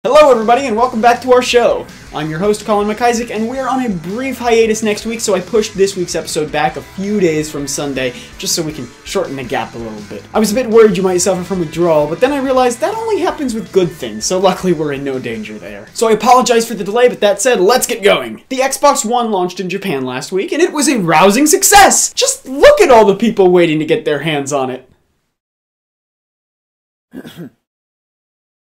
Hello everybody and welcome back to our show. I'm your host Colin McIsaac and we're on a brief hiatus next week, so I pushed this week's episode back a few days from Sunday just so we can shorten the gap a little bit. I was a bit worried you might suffer from withdrawal, but then I realized that only happens with good things, so luckily we're in no danger there. So I apologize for the delay, but that said, let's get going. The Xbox One launched in Japan last week and it was a rousing success! Just look at all the people waiting to get their hands on it.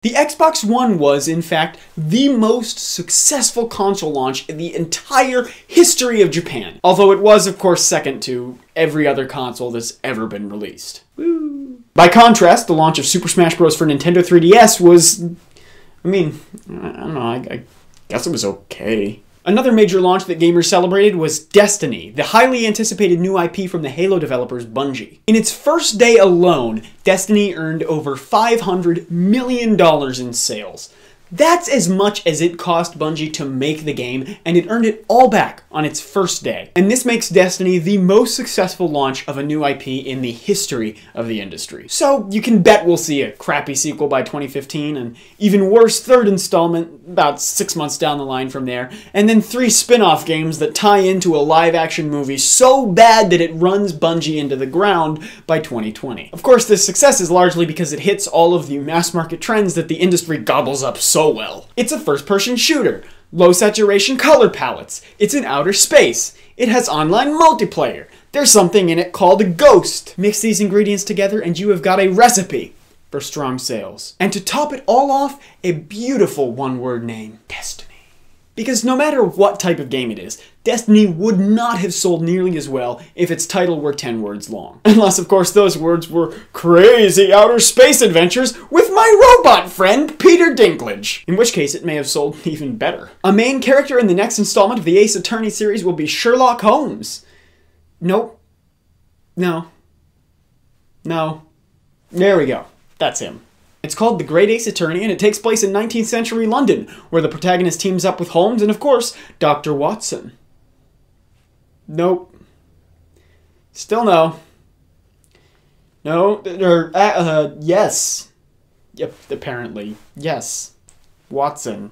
The Xbox One was, in fact, the most successful console launch in the entire history of Japan. Although it was, of course, second to every other console that's ever been released. Woo. By contrast, the launch of Super Smash Bros. For Nintendo 3DS was... I don't know, I guess it was okay. Another major launch that gamers celebrated was Destiny, the highly anticipated new IP from the Halo developers Bungie. In its first day alone, Destiny earned over $500 million in sales. That's as much as it cost Bungie to make the game, and it earned it all back on its first day. And this makes Destiny the most successful launch of a new IP in the history of the industry. So you can bet we'll see a crappy sequel by 2015, an even worse third installment about 6 months down the line from there, and then 3 spin-off games that tie into a live-action movie so bad that it runs Bungie into the ground by 2020. Of course, this success is largely because it hits all of the mass-market trends that the industry gobbles up so well. It's a first-person shooter, low saturation color palettes, it's in outer space, it has online multiplayer, there's something in it called a ghost. Mix these ingredients together and you have got a recipe for strong sales. And to top it all off, a beautiful one-word name, Destiny. Because no matter what type of game it is, Destiny would not have sold nearly as well if its title were 10 words long. Unless, of course, those words were crazy outer space adventures with my robot friend, Peter Dinklage. In which case, it may have sold even better. A main character in the next installment of the Ace Attorney series will be Sherlock Holmes. Nope. No. No. There we go. That's him. It's called The Great Ace Attorney, and it takes place in 19th century London, where the protagonist teams up with Holmes and, of course, Dr. Watson. Nope. Still no. No, yes. Yep, apparently. Yes. Watson.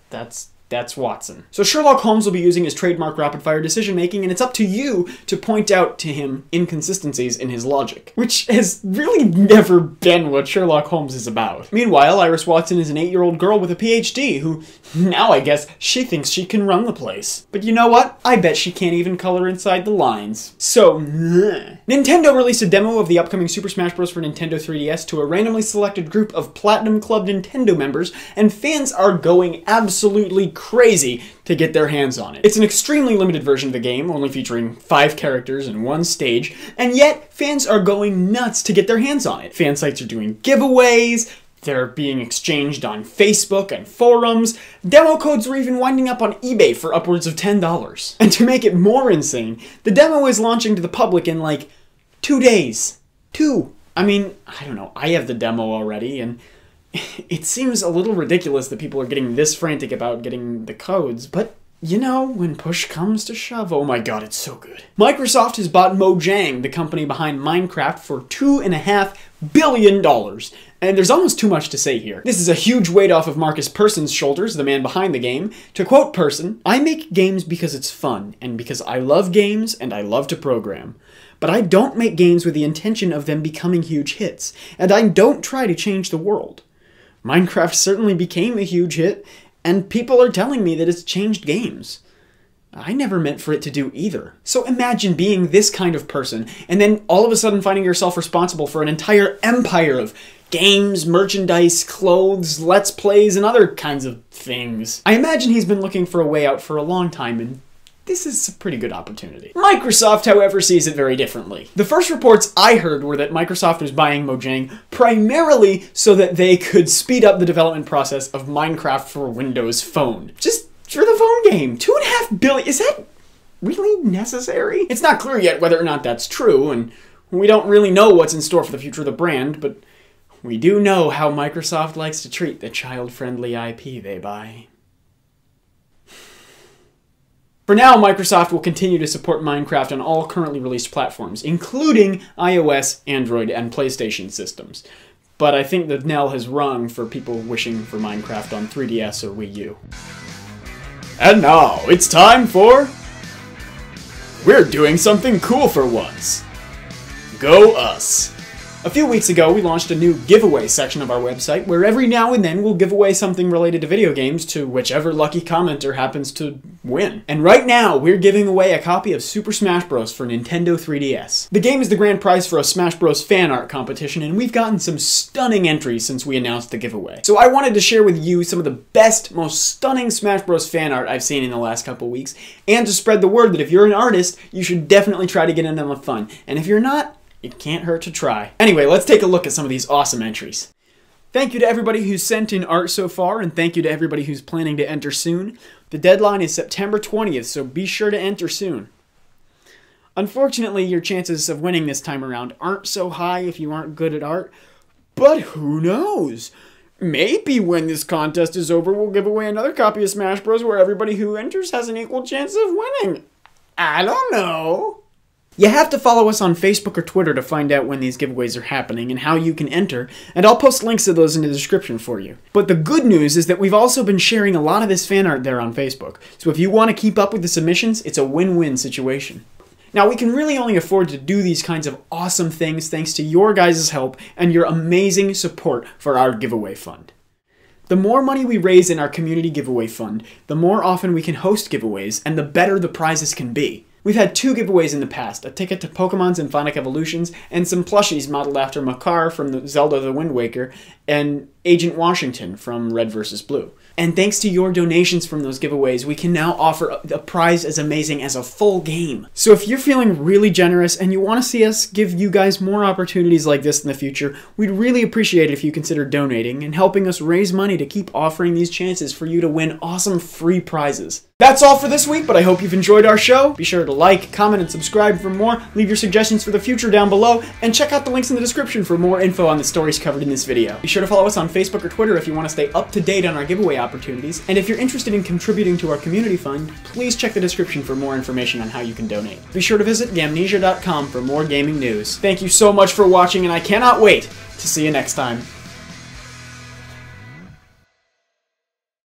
That's Watson. So Sherlock Holmes will be using his trademark rapid-fire decision-making, and it's up to you to point out to him inconsistencies in his logic, which has really never been what Sherlock Holmes is about. Meanwhile, Iris Watson is an 8-year-old girl with a PhD who, now I guess, she thinks she can run the place. But you know what? I bet she can't even color inside the lines. So, Nintendo released a demo of the upcoming Super Smash Bros. For Nintendo 3DS to a randomly selected group of Platinum Club Nintendo members, and fans are going absolutely crazy to get their hands on it. It's an extremely limited version of the game, only featuring 5 characters and 1 stage, and yet fans are going nuts to get their hands on it. Fan sites are doing giveaways, they're being exchanged on Facebook and forums, demo codes were even winding up on eBay for upwards of $10. And to make it more insane, the demo is launching to the public in like 2 days. 2. I mean, I don't know, I have the demo already, and it seems a little ridiculous that people are getting this frantic about getting the codes, but you know, when push comes to shove, oh my god, it's so good. Microsoft has bought Mojang, the company behind Minecraft, for $2.5 billion. And there's almost too much to say here. This is a huge weight off of Marcus Person's shoulders, the man behind the game. To quote Person, "I make games because it's fun, and because I love games and I love to program. But I don't make games with the intention of them becoming huge hits, and I don't try to change the world. Minecraft certainly became a huge hit, and people are telling me that it's changed games. I never meant for it to do either." So imagine being this kind of person, and then all of a sudden finding yourself responsible for an entire empire of games, merchandise, clothes, let's plays, and other kinds of things. I imagine he's been looking for a way out for a long time, and this is a pretty good opportunity. Microsoft, however, sees it very differently. The first reports I heard were that Microsoft was buying Mojang primarily so that they could speed up the development process of Minecraft for Windows Phone. Just for the phone game. $2.5 billion, is that really necessary? It's not clear yet whether or not that's true, and we don't really know what's in store for the future of the brand, but we do know how Microsoft likes to treat the child-friendly IP they buy. For now, Microsoft will continue to support Minecraft on all currently released platforms, including iOS, Android, and PlayStation systems. but I think the knell has rung for people wishing for Minecraft on 3DS or Wii U. And now, it's time for... We're doing something cool for once. Go us! A few weeks ago, we launched a new giveaway section of our website where every now and then we'll give away something related to video games to whichever lucky commenter happens to win. And right now, we're giving away a copy of Super Smash Bros. For Nintendo 3DS. The game is the grand prize for a Smash Bros. Fan art competition, and we've gotten some stunning entries since we announced the giveaway. So I wanted to share with you some of the best, most stunning Smash Bros. Fan art I've seen in the last couple weeks, and to spread the word that if you're an artist, you should definitely try to get in on the fun. And if you're not, it can't hurt to try. Anyway, let's take a look at some of these awesome entries. Thank you to everybody who's sent in art so far, and thank you to everybody who's planning to enter soon. The deadline is September 20th, so be sure to enter soon. Unfortunately, your chances of winning this time around aren't so high if you aren't good at art, but who knows? Maybe when this contest is over, we'll give away another copy of Smash Bros. Where everybody who enters has an equal chance of winning. I don't know. You have to follow us on Facebook or Twitter to find out when these giveaways are happening and how you can enter, and I'll post links to those in the description for you. But the good news is that we've also been sharing a lot of this fan art there on Facebook, so if you want to keep up with the submissions, it's a win-win situation. Now, we can really only afford to do these kinds of awesome things thanks to your guys' help and your amazing support for our giveaway fund. The more money we raise in our community giveaway fund, the more often we can host giveaways, and the better the prizes can be. We've had 2 giveaways in the past, a ticket to Pokemon's Symphonic Evolutions, and some plushies modeled after Makar from the Zelda the Wind Waker, and Agent Washington from Red vs. Blue. And thanks to your donations from those giveaways, we can now offer a prize as amazing as a full game. So if you're feeling really generous and you want to see us give you guys more opportunities like this in the future, we'd really appreciate it if you consider donating and helping us raise money to keep offering these chances for you to win awesome free prizes. That's all for this week, but I hope you've enjoyed our show. Be sure to like, comment, and subscribe for more. Leave your suggestions for the future down below, and check out the links in the description for more info on the stories covered in this video. Be sure to follow us on Facebook or Twitter if you want to stay up to date on our giveaway opportunities, and if you're interested in contributing to our community fund, please check the description for more information on how you can donate. Be sure to visit Gamnesia.com for more gaming news. Thank you so much for watching, and I cannot wait to see you next time.